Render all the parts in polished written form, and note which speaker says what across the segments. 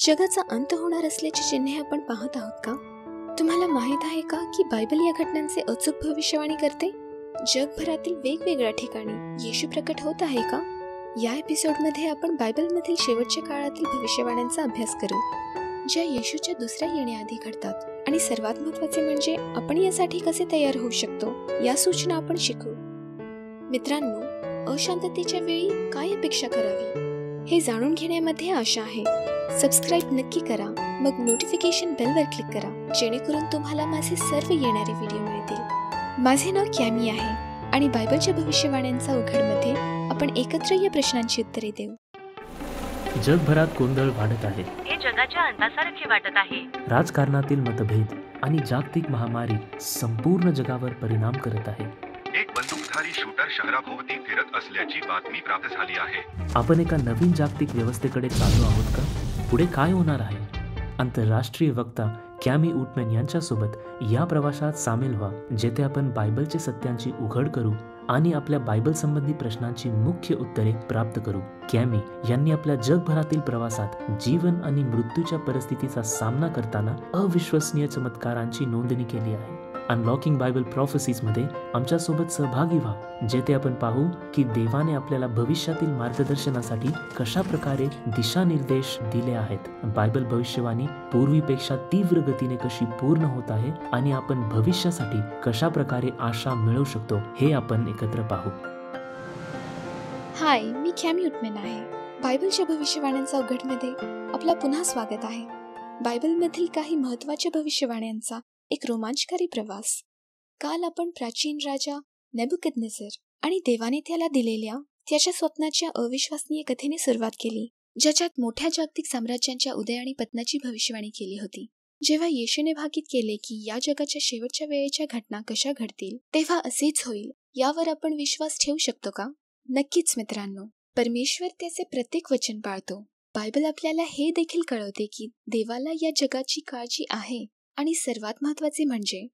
Speaker 1: जगाचा अंत होणार असल्याची चिन्हे आपण पाहत आहोत का? तुम्हाला माहित आहे का की बायबल या घटनांचे अचूक भविष्यवाणी करते? जगभरातील वेगवेगळ्या ठिकाणी येशू प्रकट होत आहे का? या एपिसोडमध्ये आपण बायबलमधील शेवटच्या काळातील भविष्यवाण्यांचा अभ्यास करू, ज्या येशूच्या दुसऱ्या येण्याआधी घडतात. आणि सर्वात महत्त्वाचे म्हणजे आपण यासाठी कसे तयार होऊ शकतो, या सूचना आपण शिकू. मित्रांनो, अशांततेच्या वेळी काय अपेक्षा करावी हे जाणून घेण्यामध्ये आशा आहे. सबस्क्राईब नक्की करा, मग नोटिफिकेशन बेलवर क्लिक करा, जेणेकरून तुम्हाला माझे सर्व येणारे व्हिडिओ मिळतील. माझे नाव कॅमी आहे आणि बायबलच्या भविष्यवाण्यांचा उघडमध्ये आपण एकत्र या प्रश्नांची उत्तरे देऊ.
Speaker 2: जगभरात गोंधळ वाढत आहे.
Speaker 3: हे जगाच्या अंतासारखे वाटत आहे.
Speaker 2: राजकारणातील मतभेद आणि जागतिक महामारी संपूर्ण जगावर परिणाम करत आहे.
Speaker 4: एक बंदूकधारी शूटर शहराभोवती फिरत असल्याची बातमी प्राप्त झाली आहे.
Speaker 2: आपण एका नवीन जागतिक व्यवस्थेकडे चाललो आहोत का? पुढे काय होणार आहे? आंतरराष्ट्रीय वक्ता कॅमी उटमॅन यांच्यासोबत या प्रवासात सामील व्हा, जेथे आपण बायबलच्या सत्यांची उघड करू आणि आपल्या बायबल संबंधी प्रश्नांची मुख्य उत्तरे प्राप्त करू. कॅमी यांनी आपल्या जगभरातील प्रवासात जीवन आणि मृत्यूच्या परिस्थितीचा सामना करताना अविश्वसनीय चमत्कारांची नोंदणी केली आहे. अनलॉकिंग बायबल प्रॉफेसीजमध्ये आमच्यासोबत सहभागी व्हा, जेथे आपण पाहू की देवाने आपल्याला भविष्यातील मार्गदर्शनासाठी कशा प्रकारे दिशानिर्देश दिले आहेत. बायबल भविष्यवाणी पूर्वीपेक्षा तीव्र गतीने कशी पूर्ण होत आहे आणि आपण भविष्यासाठी कशा प्रकारे आशा मिळवू शकतो हे आपण एकत्र पाहू.
Speaker 1: हाय, मी कॅमी उटमॅन आहे. बायबलच्या भविष्यवाण्यांचा उघडमध्ये आपला पुन्हा स्वागत आहे. बायबलमधील काही महत्त्वाच्या भविष्यवाण्यांचा एक रोमांचकारी प्रवास. काल आपण प्राचीन राजा नेबुकदनेझर आणि देवाने त्याला दिलेल्या त्याच्या स्वप्नाच्या अविश्वसनीय कथेने सुरुवात केली, ज्याच्यात मोठ्या जागतिक साम्राज्यांच्या उदय आणि पतनाची भविष्यवाणी केली होती. जेव्हा येशूने भाकीत केले की या जगाच्या शेवटच्या वेळेच्या घटना कशा घडतील, तेव्हा असेच होईल. यावर आपण विश्वास ठेवू शकतो का? नक्कीच मित्रांनो, परमेश्वर त्याचे प्रत्येक वचन पाळतो. बायबल आपल्याला हे देखील कळवते की देवाला या जगाची काळजी आहे आणि सर्वात महत्त्वाचे म्हणजे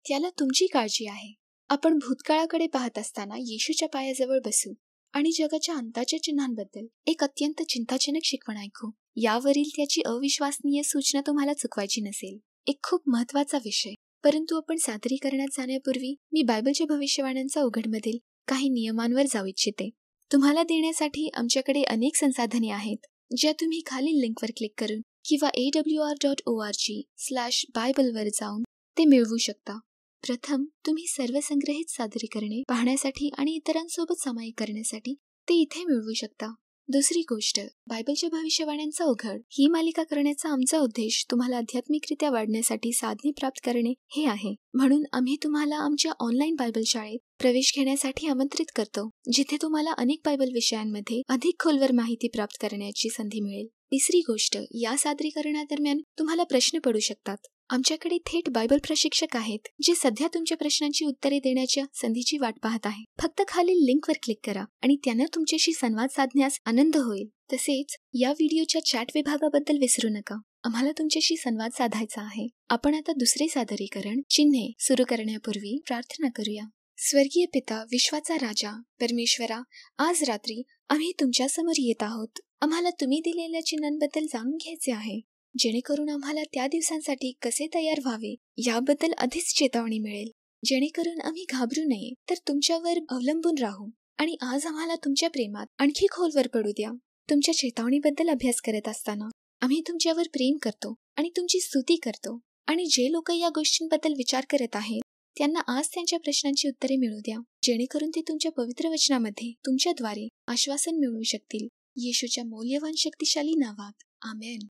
Speaker 1: त्याला तुमची काळजी आहे. आपण भूतकाळाकडे पाहत असताना येशूच्या पायाजवळ बसू आणि जगाच्या अंताच्या चिन्हांबद्दल एक अत्यंत चिंताजनक शिकवण ऐकू. यावरील त्याची अविश्वसनीय सूचना तुम्हाला चुकवायची नसेल. एक खूप महत्त्वाचा विषय. परंतु आपण सादरीकरणात जाण्यापूर्वी मी बायबलच्या भविष्यवाण्यांचा उघडमधील काही नियमांवर जाऊ इच्छिते. तुम्हाला देण्यासाठी आमच्याकडे अनेक संसाधने आहेत, ज्या तुम्ही खालील लिंकवर क्लिक करून किंवा awr.org/bible वर जाऊन ते मिळवू शकता. प्रथम, तुम्ही सर्व संग्रहित सादरीकरणे पाहण्यासाठी आणि इतरांसोबत सामायिक करण्यासाठी ते इथे मिळवू शकता. दुसरी गोष्ट, बायबलच्या भविष्यवाण्यांचा उघड ही मालिका करण्याचा आमचा उद्देश तुम्हाला आध्यात्मिकरित्या वाढण्यासाठी साधने प्राप्त करणे हे आहे. म्हणून आम्ही तुम्हाला आमच्या ऑनलाईन बायबल शाळेत प्रवेश घेण्यासाठी आमंत्रित करतो, जिथे तुम्हाला अनेक बायबल विषयांमध्ये अधिक खोलवर माहिती प्राप्त करण्याची संधी मिळेल. तिसरी गोष्ट, या सादरीकरणादरम्यान तुम्हाला प्रश्न पडू शकतात. आमच्याकडे थेट बायबल प्रशिक्षक आहेत, जे सध्या तुमच्या प्रश्नांची उत्तरे देण्याच्या संधीची वाट पाहत आहे. फक्त खालील लिंकवर क्लिक करा आणि त्यांना तुमच्याशी संवाद साधण्यास आनंद होईल. तसेच या व्हिडिओच्या चॅट विभागाबद्दल विसरू नका. आम्हाला तुमच्याशी संवाद साधायचा आहे. आपण आता दुसरे सादरीकरण चिन्हे सुरू करण्यापूर्वी प्रार्थना करूया. स्वर्गीय पिता, विश्वाचा राजा, परमेश्वरा, आज रात्री आम्ही तुमच्या समोर येत आहोत. आम्हाला तुम्ही दिलेल्या चिन्हांबद्दल जाणून घ्यायचे आहे, जेणेकरून आम्हाला त्या दिवसांसाठी कसे तयार व्हावे याबद्दल आधीच चेतावणी मिळेल. जेणेकरून आम्ही घाबरू नये, तर तुमच्यावर अवलंबून राहू. आणि आज आम्हाला तुमच्या प्रेमात आणखी खोलवर पडू द्या. तुमच्या चेतावणीबद्दल अभ्यास करत असताना आम्ही तुमच्यावर प्रेम करतो आणि तुमची स्तुती करतो. आणि जे लोक या गोष्टींबद्दल विचार करत आहेत, त्यांना आज त्यांच्या प्रश्नांची उत्तरे मिळू द्या, जेणेकरून ते तुमच्या पवित्र वचनामध्ये तुमच्याद्वारे आश्वासन मिळवू शकतील. येशूच्या मौल्यवान शक्तिशाली नावात, आमेन.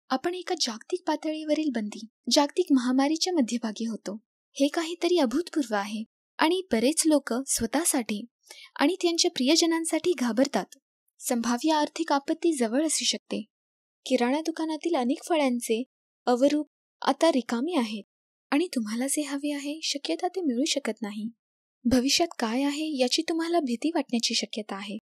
Speaker 1: आपण एका जागतिक पातळीवरील बंदी, जागतिक महामारीच्या मध्यभागी होतो. हे काहीतरी अभूतपूर्व आहे आणि बरेच लोक स्वतःसाठी आणि त्यांच्या प्रियजनांसाठी घाबरतात. संभाव्य आर्थिक आपत्ती जवळ असू शकते. किराणा दुकानातील अनेक फळ्यांचे अवरूप आता रिकामी आहेत आणि तुम्हाला जे हवे आहे शक्यता ते मिळू शकत नाही. भविष्यात काय आहे याची तुम्हाला भीती वाटण्याची शक्यता आहे.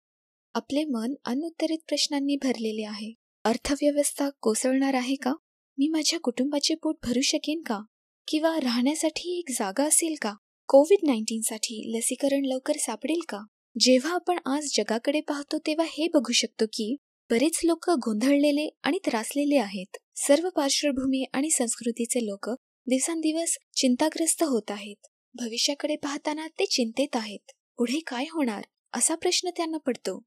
Speaker 1: आपले मन अनुत्तरित प्रश्नांनी भरलेले आहे. अर्थव्यवस्था कोसळणार आहे का? मी माझ्या कुटुंबाचे पोट भरू शकेन का? किंवा राहण्यासाठी एक जागा असेल का? कोविड-19 साठी लसीकरण लवकर सापडेल का? जेव्हा आपण आज जगाकडे पाहतो तेव्हा हे बघू शकतो की बरेच लोक गोंधळलेले आणि त्रासलेले आहेत. सर्व पार्श्वभूमी आणि संस्कृतीचे लोक दिवसांदिवस चिंताग्रस्त होत आहेत. भविष्याकडे पाहताना ते चिंतेत आहेत. पुढे काय होणार असा प्रश्न त्यांना पडतो.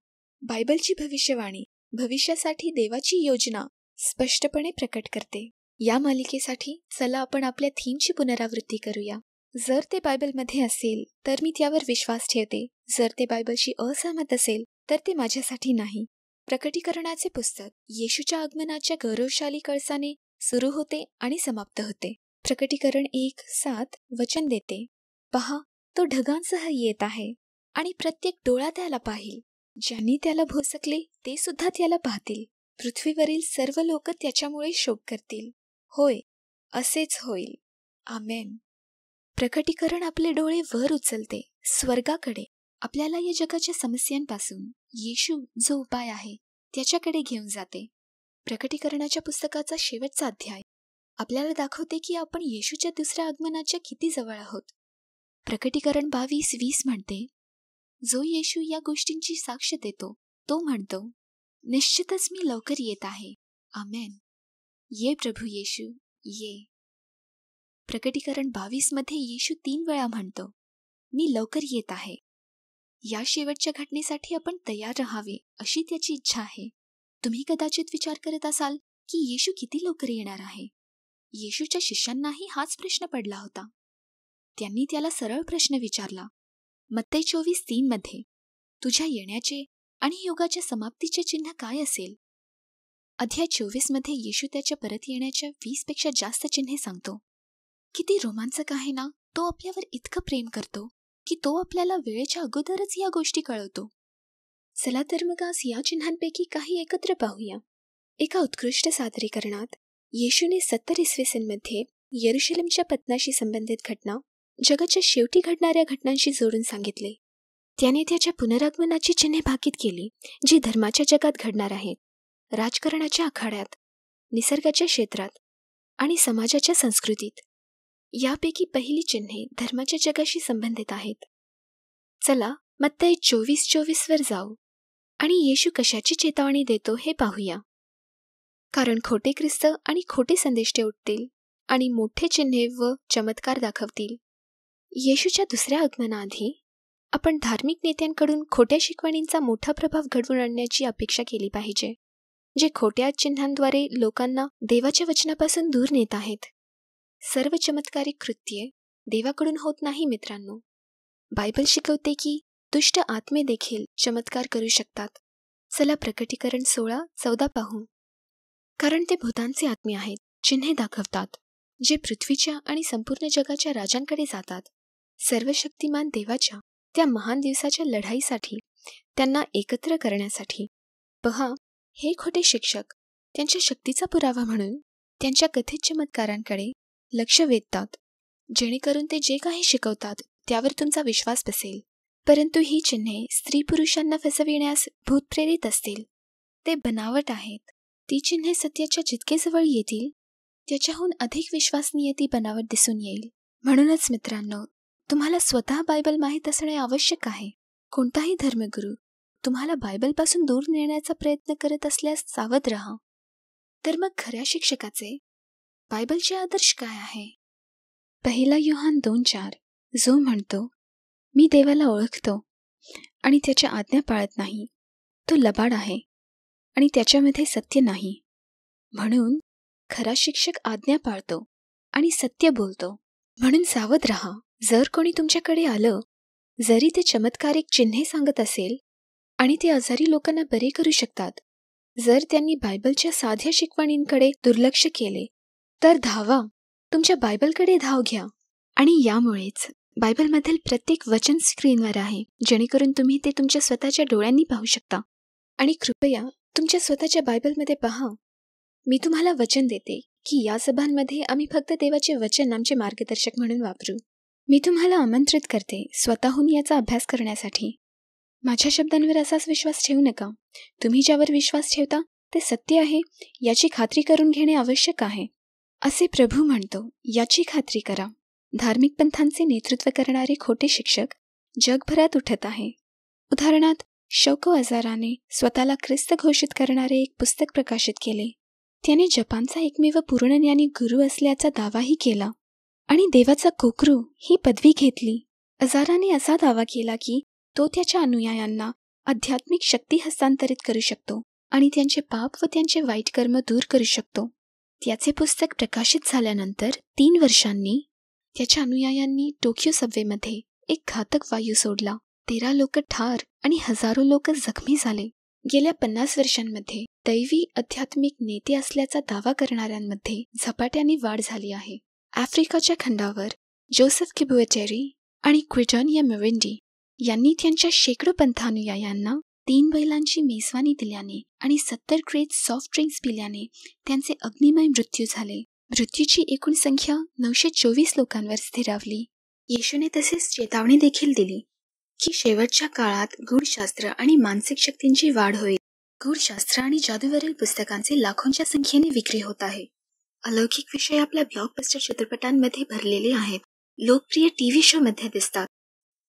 Speaker 1: बायबलची भविष्यवाणी भविष्यासाठी देवाची योजना स्पष्टपणे प्रकट करते. या मालिकेसाठी चला आपण आपल्या थीमची पुनरावृत्ती करूया. जर ते बायबलमध्ये असेल तर मी त्यावर विश्वास ठेवते. जर ते बायबलशी असहमत असेल तर ते माझ्यासाठी नाही. प्रकटीकरणाचे पुस्तक येशूच्या आगमनाच्या गौरवशाली कळसाने सुरू होते आणि समाप्त होते. प्रकटीकरण 1:7 वचन देते, पहा, तो ढगांसह येत आहे आणि प्रत्येक डोळा त्याला पाहिल. ज्यांनी त्याला भोसकले ते सुद्धा त्याला पाहतील. पृथ्वीवरील सर्व लोक त्याच्यामुळे शोक करतील. होय, असेच होईल. आमेन. प्रकटीकरण आपले डोळे वर उचलते, स्वर्गाकडे. आपल्याला या जगाच्या समस्यांपासून येशू जो उपाय आहे त्याच्याकडे घेऊन जाते. प्रकटीकरणाच्या पुस्तकाचा शेवटचा अध्याय आपल्याला दाखवते की आपण येशूच्या दुसऱ्या आगमनाच्या किती जवळ आहोत. प्रकटीकरण 22:20 म्हणते, जो येशू या गोष्टींची साक्ष देतो तो म्हणतो, निश्चितच मी लवकर येत आहे. आमेन. ये प्रभू येशू, ये. प्रकटीकरण 22 मध्ये येशू 3 वेळा म्हणतो, मी लवकर येत आहे. या शेवटच्या घटनेसाठी आपण तयार राहावे अशी त्याची इच्छा आहे. तुम्ही कदाचित विचार करत असाल की येशू किती लवकर येणार आहे. येशूच्या शिष्यांनाही हाच प्रश्न पडला होता. त्यांनी त्याला सरळ प्रश्न विचारला. मत्तई 24:3 मध्ये, तुझ्या येण्याचे आणि युगाच्या समाप्तीचे चिन्ह काय असेल? अध्याय 24 मध्ये येशू त्याच्या परत येण्याच्या 20 पेक्षा जास्त चिन्हे सांगतो. किती रोमांचक आहे ना. तो आपल्यावर इतकं प्रेम करतो की तो आपल्याला वेळेच्या अगोदरच या गोष्टी कळवतो. चला तर मग आज या चिन्हांपैकी काही एकत्र पाहूया. एका उत्कृष्ट सादरीकरणात येशूने 70 इसवी सन मध्ये येरुशलेमच्या पतनाशी संबंधित घटना जगाच्या शेवटी घडणाऱ्या घटनांशी जोडून सांगितले. त्याने त्याच्या पुनरागमनाची चिन्हे भाकीत केली जी धर्माच्या जगात घडणार आहेत, राजकारणाच्या आखाड्यात, निसर्गाच्या क्षेत्रात आणि समाजाच्या संस्कृतीत. यापैकी पहिली चिन्हे धर्माच्या जगाशी संबंधित आहेत. चला मत्तई 24:24 वर जाऊ आणि येशू कशाची चेतावणी देतो हे पाहूया. कारण खोटे ख्रिस्त आणि खोटे संदेष्टे उठतील आणि मोठे चिन्हे व चमत्कार दाखवतील. येशूच्या दुसऱ्या आगमनाआधी आपण धार्मिक नेत्यांकडून खोट्या शिकवणींचा मोठा प्रभाव घडवून आणण्याची अपेक्षा केली पाहिजे, जे खोट्या चिन्हांद्वारे लोकांना देवाच्या वचनापासून दूर नेत आहेत. सर्व चमत्कारिक कृत्ये देवाकडून होत नाही मित्रांनो. बायबल शिकवते की दुष्ट आत्मे देखील चमत्कार करू शकतात. चला प्रकटीकरण 16:14 पाहू. कारण ते भूतांचे आत्मे आहेत, चिन्हे दाखवतात, जे पृथ्वीच्या आणि संपूर्ण जगाच्या राजांकडे जातात, सर्वशक्तिमान देवाच्या त्या महान दिवसाच्या लढाईसाठी त्यांना एकत्र करण्यासाठी. पहा, हे खोटे शिक्षक त्यांच्या शक्तीचा पुरावा म्हणून त्यांच्या कथित चमत्कारांकडे लक्ष वेधतात, जेणेकरून ते जे काही शिकवतात त्यावर तुमचा विश्वास बसेल. परंतु ही चिन्हे स्त्री पुरुषांना फसविण्यास भूतप्रेरित असतील. ते बनावट आहेत. ती चिन्हे सत्याच्या जितके जवळ येतील त्याच्याहून अधिक विश्वसनीय ती बनावट दिसून येईल. म्हणूनच मित्रांनो, तुम्हाला स्वतः बायबल माहीत असणे आवश्यक आहे. कोणताही धर्मगुरू तुम्हाला बायबलपासून दूर नेण्याचा प्रयत्न करत असल्यास सावध राहा. तर मग खऱ्या शिक्षकाचे बायबलचे आदर्श काय आहे? 1 योहान 2:4 जो म्हणतो, मी देवाला ओळखतो आणि त्याच्या आज्ञा पाळत नाही, तो लबाड आहे आणि त्याच्यामध्ये सत्य नाही. म्हणून खरा शिक्षक आज्ञा पाळतो आणि सत्य बोलतो. म्हणून सावध राहा. जर कोणी तुमच्याकडे आलं, जरी ते चमत्कारिक चिन्हे सांगत असेल आणि ते आजारी लोकांना बरे करू शकतात, जर त्यांनी बायबलच्या साध्या शिकवणींकडे दुर्लक्ष केले, तर धावा, तुमच्या बायबलकडे धाव घ्या. आणि यामुळेच बायबलमधील प्रत्येक वचन स्क्रीनवर आहे, जेणेकरून तुम्ही ते तुमच्या स्वतःच्या डोळ्यांनी पाहू शकता. आणि कृपया तुमच्या स्वतःच्या बायबलमध्ये पहा. मी तुम्हाला वचन देते की या सभांमध्ये आम्ही फक्त देवाचे वचन आमचे मार्गदर्शक म्हणून वापरू. मी तुम्हाला आमंत्रित करते स्वतःहून याचा अभ्यास करण्यासाठी. माझ्या शब्दांवर असाच विश्वास ठेवू नका. तुम्ही ज्यावर विश्वास ठेवता ते सत्य आहे याची खात्री करून घेणे आवश्यक आहे, असे प्रभू म्हणतो. याची खात्री करा. धार्मिक पंथांचे नेतृत्व करणारे खोटे शिक्षक जगभरात उठत आहे. उदाहरणार्थ, शौको अजाराने स्वतःला ख्रिस्त घोषित करणारे एक पुस्तक प्रकाशित केले. त्याने जपानचा एकमेव पूर्णज्ञानी गुरु असल्याचा दावाही केला आणि देवाचा कोकरू ही पदवी घेतली. अजाराने असा दावा केला की तो त्याच्या अनुयायांना आध्यात्मिक शक्ती हस्तांतरित करू शकतो आणि त्यांचे पाप व त्यांचे वाईट कर्म दूर करू शकतो. त्याचे पुस्तक प्रकाशित झाल्यानंतर 3 वर्षांनी त्याच्या अनुयायांनी टोकियो सबवेमध्ये एक घातक वायू सोडला. 13 लोक ठार आणि हजारो लोक जखमी झाले. गेल्या 50 वर्षांमध्ये दैवी आध्यात्मिक नेते असल्याचा दावा करणाऱ्यांमध्ये झपाट्याने वाढ झाली आहे. आफ्रिकाच्या खंडावर जोसेफ किबुएटेरी आणि क्विटोनिया मिरिंडी यांनी त्यांच्या शेकडो पंथानुयायांना 3 बैलांची मेजवानी दिल्याने आणि 70 क्रेट सॉफ्ट ड्रिंक्स पिल्याने त्यांचे अग्निमय मृत्यू झाले. मृत्यूची एकूण संख्या 924 लोकांवर स्थिरावली. येशूने तसेच चेतावणी देखील दिली की शेवटच्या काळात गूढशास्त्र आणि मानसिक शक्तींची वाढ होईल. गूढशास्त्र आणि जादूवरील पुस्तकांचे लाखोंच्या संख्येने विक्री होत आहे. अलौकिक विषय आपल्या ब्लॉकबस्टर चित्रपटांमध्ये भरलेले आहेत, लोकप्रिय टीव्ही शो मध्ये दिसतात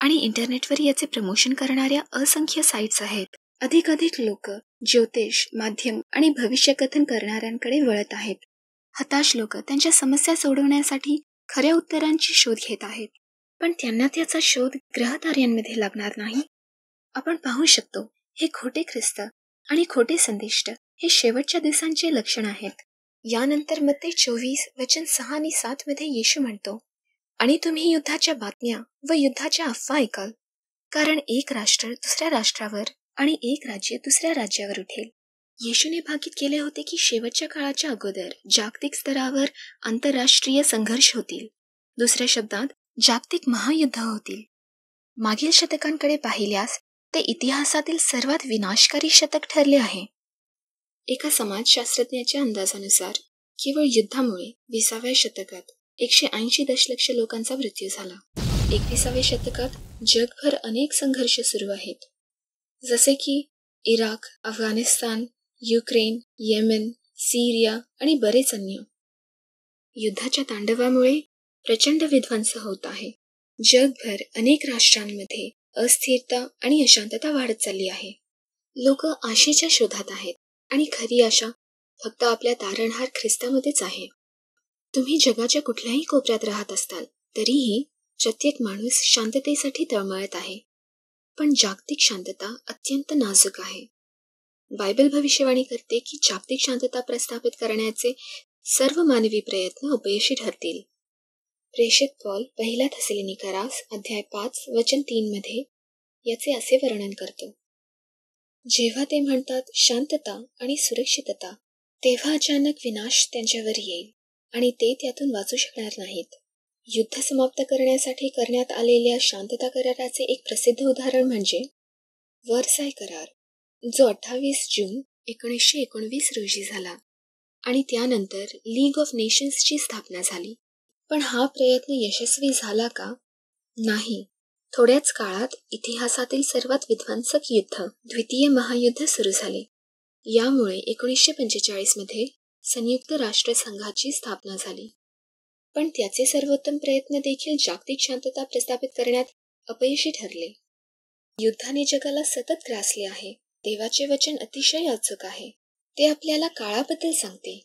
Speaker 1: आणि इंटरनेटवर याचे प्रमोशन करणाऱ्या असंख्य साइट्स आहेत. अधिकाधिक लोक ज्योतिष, माध्यम आणि भविष्यकथन करणाऱ्यांकडे वळत आहेत. हताश लोक त्यांच्या समस्या सोडवण्यासाठी खऱ्या उत्तरांची शोध घेत आहेत, पण त्यांना त्याचा शोध ग्रहताऱ्यांमध्ये लागणार नाही. आपण पाहू शकतो हे खोटे ख्रिस्त आणि खोटे संदिष्ट हे शेवटच्या दिवसांचे लक्षण आहेत. यानंतर मत्ते 24 वचन 6 आणि 7 मध्ये येशू म्हणतो, आणि तुम्ही युद्धाच्या बातम्या व युद्धाच्या अफवा ऐकाल, कारण एक राष्ट्र दुसऱ्या राष्ट्रावर आणि एक राज्य दुसऱ्या राज्यावर उठेल. येशूने भाकीत केले होते की शेवटच्या काळाच्या अगोदर जागतिक स्तरावर आंतरराष्ट्रीय संघर्ष होतील. दुसऱ्या शब्दात जागतिक महायुद्ध होतील. मागील शतकांकडे पाहिल्यास ते इतिहासातील सर्वात विनाशकारी शतक ठरले आहे. एका समाजशास्त्रज्ञाच्या अंदाजानुसार केवळ युद्धामुळे 20व्या शतकात 180 दशलक्ष लोकांचा मृत्यू झाला. 21व्या शतकात जगभर अनेक संघर्ष सुरू आहेत, जसे की Iraq, Afghanistan, Ukraine, Yemen, Syria आणि बरेच अन्य. युद्धाच्या तांडवामुळे प्रचंड विध्वंस होत आहे. जगभर अनेक राष्ट्रांमध्ये अस्थिरता आणि अशांतता वाढत चालली आहे. लोक आशेच्या शोधात आहेत आणि खरी आशा फक्त आपल्या तारणहार ख्रिस्तामध्येच आहे. तुम्ही जगाच्या कुठल्याही कोपऱ्यात राहत असताल तरीही प्रत्येक माणूस शांततेसाठी तळमळत आहे, पण जागतिक शांतता अत्यंत नाजूक आहे. बायबल भविष्यवाणी करते की जागतिक शांतता प्रस्थापित करण्याचे सर्व मानवी प्रयत्न अपयशी ठरतील. प्रेषित पॉल 1 थेसलोनिकरास अध्याय 5 वचन 3 मध्ये याचे असे वर्णन करतो, जेव्हा ते म्हणतात शांतता आणि सुरक्षितता, तेव्हा अचानक विनाश त्यांच्यावर येईल आणि ते त्यातून वाचू शकणार नाहीत. युद्ध समाप्त करण्यासाठी करण्यात आलेल्या शांतता कराराचे एक प्रसिद्ध उदाहरण म्हणजे वर्साय करार, जो 28 जून 1919 रोजी झाला आणि त्यानंतर लीग ऑफ नेशन्सची स्थापना झाली. पण हा प्रयत्न यशस्वी झाला का? नाही. थोड्याच काळात इतिहासातील सर्वात विध्वंसक युद्ध, द्वितीय महायुद्ध सुरू झाले. यामुळे 1945 मध्ये संयुक्त राष्ट्रसंघाची स्थापना झाली. पण त्याचे सर्वोत्तम प्रयत्न देखील जागतिक शांतता प्रस्थापित करण्यात अपयशी ठरले. युद्धाने जगाला सतत ग्रासले आहे. देवाचे वचन अतिशय अचूक आहे. ते आपल्याला काळाबद्दल सांगते.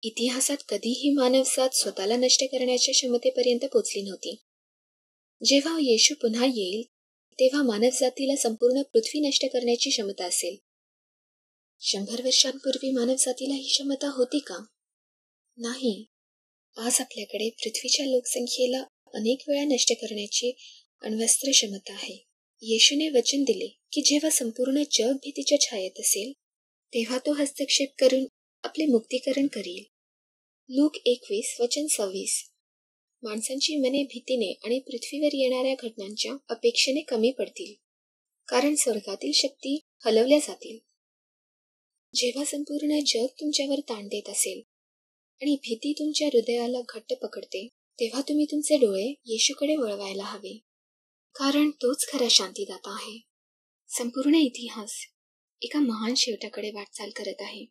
Speaker 1: इतिहासात कधीही मानवजात स्वतःला नष्ट करण्याच्या क्षमतेपर्यंत पोचली नव्हती. जेव्हा येशू पुन्हा येईल तेव्हा मानवजातीला संपूर्ण पृथ्वी नष्ट करण्याची क्षमता असेल. 100 वर्षांपूर्वी मानवजातीला ही क्षमता होती का? नाही. आज आपल्याकडे पृथ्वीच्या लोकसंख्येला अनेक वेळा नष्ट करण्याची अण्वस्त्र क्षमता आहे. येशूने वचन दिले की जेव्हा संपूर्ण जग भीतीच्या छायेत असेल तेव्हा तो हस्तक्षेप करून आपले मुक्तीकरण करील. लूक 21 वचन 26. माणसांची मने भीतीने आणि पृथ्वीवर येणाऱ्या घटनांच्या अपेक्षेने कमी पडतील, कारण स्वर्गातील शक्ती हलवल्या जातील. जेव्हा संपूर्ण जग तुमच्यावर ताण देत असेल आणि भीती तुमच्या हृदयाला घट्ट पकडते, तेव्हा तुम्ही तुमचे डोळे येशूकडे वळवायला हवे, कारण तोच खरा शांतीदाता आहे. संपूर्ण इतिहास एका महान शेवटाकडे वाटचाल करत आहे.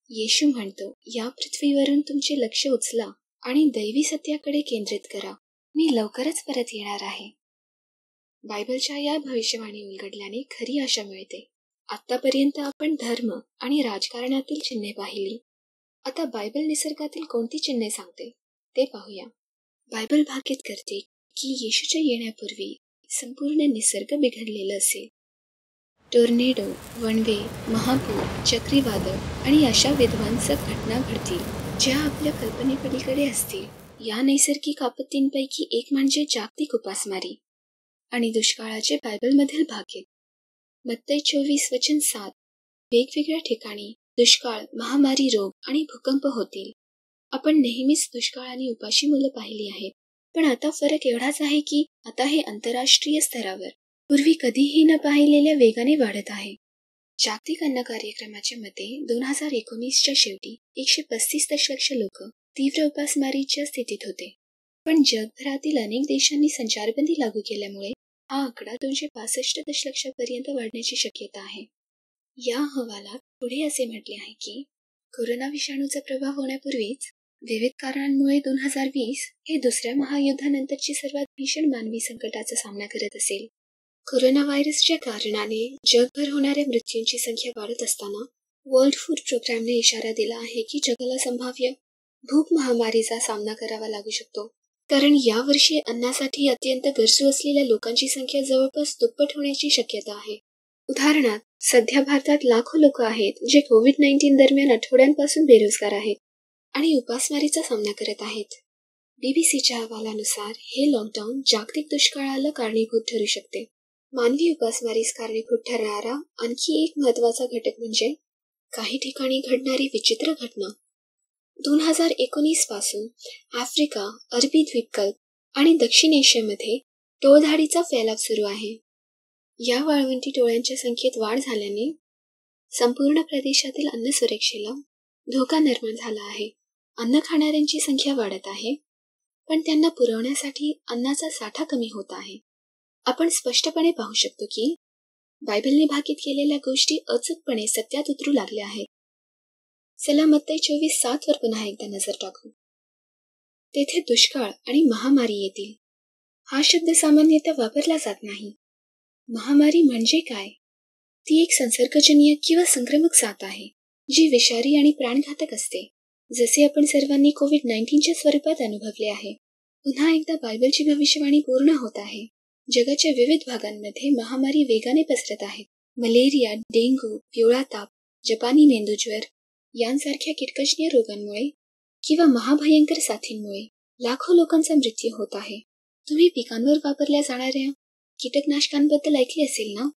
Speaker 1: येशू म्हणतो, या पृथ्वीवरून तुमचे लक्ष उचला आणि दैवी सत्याकडे केंद्रित करा. मी लवकरच परत येणार आहे. बायबलच्या या भविष्यवाणी उलगडल्याने खरी आशा मिळते. आतापर्यंत आपण धर्म आणि राजकारणातील चिन्हे पाहिली. आता बायबल निसर्गातील कोणती चिन्हे सांगते ते पाहूया. बायबल भाकीत करते की येशूच्या येण्यापूर्वी संपूर्ण निसर्ग बिघडलेला असेल. टोर्नेडो, वणवे, महापूर, चक्रीवादळ आणि अशा विध्वंसक घटना घडतील ज्या आपल्या कल्पनेपलीकडे असतील. या नैसर्गिक आपत्तींपैकी एक म्हणजे जागतिक उपासमारी आणि दुष्काळाचे बायबलमधील भाग आहेत. मत्ती 24:7 वेगवेगळ्या ठिकाणी दुष्काळ, महामारी, रोग आणि भूकंप होतील. आपण नेहमीच दुष्काळ आणि उपाशी मुलं पाहिली आहेत, पण आता फरक एवढाच आहे की आता हे आंतरराष्ट्रीय स्तरावर पूर्वी कधीही न पाहिलेल्या वेगाने वाढत आहे. जागतिक अन्न कार्यक्रमाच्या मते 2019च्या शेवटी 135 दशलक्ष लोक तीव्र उपासमारीच्या स्थितीत होते. पण जगभरातील अनेक देशांनी संचारबंदी लागू केल्यामुळे हा आकडा 265 दशलक्षापर्यंत वाढण्याची शक्यता आहे. या अहवालात पुढे असे म्हटले आहे की कोरोना विषाणूचा प्रभाव होण्यापूर्वीच विविध कारणांमुळे 2020 हे दुसऱ्या महायुद्धानंतरची सर्वात भीषण मानवी संकटाचा सामना करत असेल. कोरोना व्हायरसच्या कारणाने जगभर होणाऱ्या मृत्यूंची संख्या वाढत असताना वर्ल्ड फूड प्रोग्रामने इशारा दिला आहे की जगाला संभाव्य भूक महामारीचा सामना करावा लागू शकतो, कारण यावर्षी अन्नासाठी अत्यंत गरजू असलेल्या लोकांची संख्या जवळपास दुप्पट होण्याची शक्यता आहे. उदाहरणार्थ, सध्या भारतात लाखो लोक आहेत जे कोविड-19 दरम्यान आठवड्यांपासून बेरोजगार आहेत आणि उपासमारीचा सामना करत आहेत. बीबीसीच्या अहवालानुसार हे लॉकडाऊन जागतिक दुष्काळाला कारणीभूत ठरू शकते. मानवी उपासमारीस कारणीभूत ठरणारा आणखी एक महत्त्वाचा घटक म्हणजे काही ठिकाणी घडणारी विचित्र घटना. 2019 पासून आफ्रिका, अरबी द्वीपकल्प आणि दक्षिण एशियामध्ये टोळधाडीचा फैलाव सुरू आहे. या वाळवंटी टोळ्यांच्या संख्येत वाढ झाल्याने संपूर्ण प्रदेशातील अन्न सुरक्षेला धोका निर्माण झाला आहे. अन्न खाणाऱ्यांची संख्या वाढत आहे, पण त्यांना पुरवण्यासाठी अन्नाचा साठा कमी होत आहे. आपण स्पष्टपणे पाहू शकतो की बायबलने भाकीत केलेल्या गोष्टी अचूकपणे सत्यात उतरू लागल्या आहेत. चला मत्ती 24:7 वर पुन्हा एकदा नजर टाकू. तेथे दुष्काळ आणि महामारी येतील. हा शब्द सामान्यतः वापरला जात नाही. महामारी म्हणजे काय? ती एक संसर्गजन्य किंवा संक्रमक साथ आहे जी विषारी आणि प्राणघातक असते, जसे आपण सर्वांनी कोविड-19च्या स्वरूपात अनुभवले आहे. पुन्हा एकदा बायबलची भविष्यवाणी पूर्ण होत आहे. जगाच्या विविध भागांमध्ये महामारी वेगाने पसरत आहेत. मलेरिया, डेंग्यू, पिवळा ताप, जपानी मेंदूज्वर यांसारख्या किटकजन्य रोगांमुळे किंवा महाभयंकर साथींमुळे लाखो लोकांचा मृत्यू होत आहे. तुम्ही पिकांवर वापरल्या जाणाऱ्या कीटकनाशकांबद्दल ऐकले असेल ना?